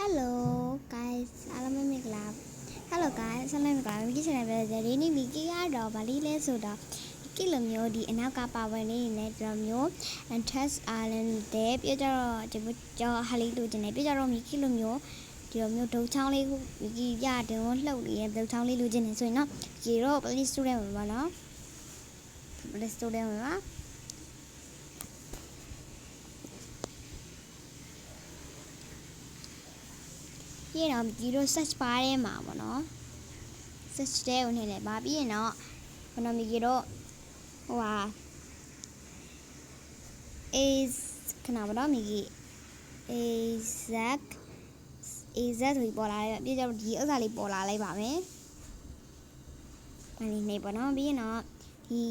Hello guys, Hello guys, Miki channel về đây Miki đó Bali lên số đó cái lượng nhiều đi anh các bạn về đây này làm nhiều and test Island để bây giờ cho Hali đồ trên này bây giờ Miki lượng nhiều thì lượng nhiều đầu tháng này Miki ra thì nó lâu đi đầu tháng này đồ trên này rồi nó chỉ rồi Bali student mà nó Bali student mà ये ना जीरो सच पारे माँ बनो सच डे उन्हें ले बाबी है ना बनो मिगिरो वाह is कना बनो मिगी exact हुई बोला है ये जब ये साली बोला ले बामे मनी नहीं बनो भी ना ही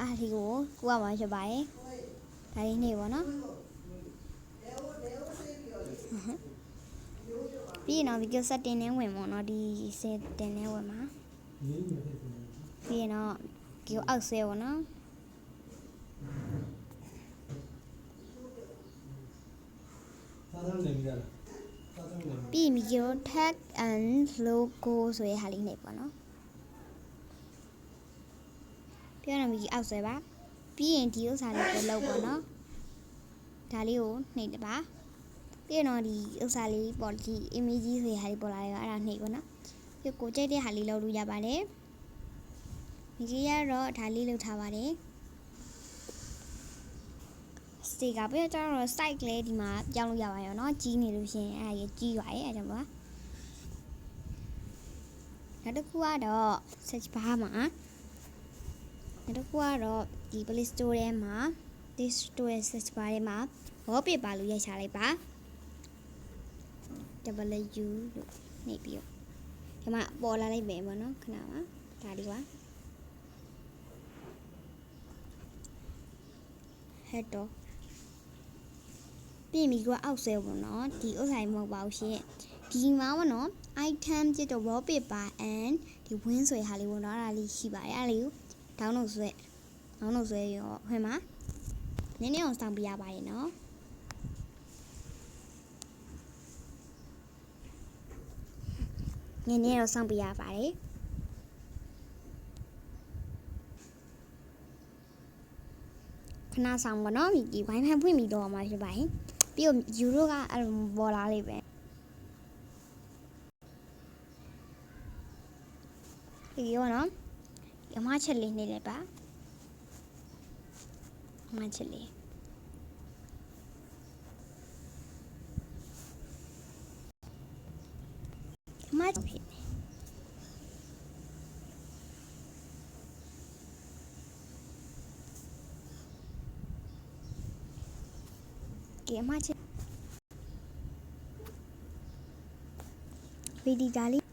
आही को कुआ मार चबाए तारी नहीं बनोပြီးတော့ဒီကစတင်နေဝင်ပေါ့နော်ဒီစတင်နေဝင်မှာပြီးရင်တော့ဒီအောက်ဆဲပေါ့နော်ပြီးမီကို tag and logo ဆိုရဟာလေးနေပေါ့နော်ပြီးတော့မီအောက်ဆဲပါပြီးရင်ဒီဥစ္စာလေးကိုလောက်ပေါ့နော်ဒါလေးကိုနှိပ်တပါပြီးတော့ဒီဥစ္စာလေးပေါ်ဒီ image ဆိုရဟာလေးပေါ်လာတယ်အဲ့ဒါနှိပ်ပေါ့နော်ပြီးကိုကြိုက်တဲ့ဟာလေးလောက်လို့ရပါတယ်ဒီကြီးရတော့ဒါလေးလောက်ထားပါတယ်စတေကပြီးတော့ site လေးဒီမှာပြောင်းလို့ရပါရောเนาะကြီးနေလို့ရှိရင်အဲ့ဒါကြီးကြီးပါရဲ့အဲ့ကြောင့်ပါနောက်တစ်ခုကတော့ search bar မှာနောက်တစ်ခုကတော့ဒီ Play Store ထဲမှာ Play Store search bar ထဲမှာ wallpaper လို့ရိုက်ချလိုက်ပါ W လို့နေပြီးတော့ဒီမှာပေါ်လာလိုက်ပဲပေါ့နော်ခဏပါဒါလေးပါဟက်တော့ပြင်ပြီးကအောက်ဆဲပေါ့နော်ဒီဥစ္စာမဟုတ်ပါဘူးရှင်ဒီမှာပေါ့နော် item ကျတော့ wallpaper and ဒီ win ဆိုရဟာလေးပေါ့နော်အဲ့ဒါလေးရှိပါတယ်အဲ့ဒါလေးကို download ဆွဲရောဟဲ့မှာနည်းနည်းအောင်စောင့်ပြရပါတယ်နော်နည်းနည်းတော့စောင့်ပြရပါတယ်ခဏဆောင်ပါနော်ဒီ Wi-Fi ဖွင့်ပြီးတော့မှာဖြစ်ပါတယ်ပြီးတော့ Euro ကအဲ့လိုပေါ်လာလေးပဲဒီရောနော်အမချက်လေးနေလိုက်ပါအမချက်လေးအမဖြစ်အမချက်ဗီဒီယိုလေး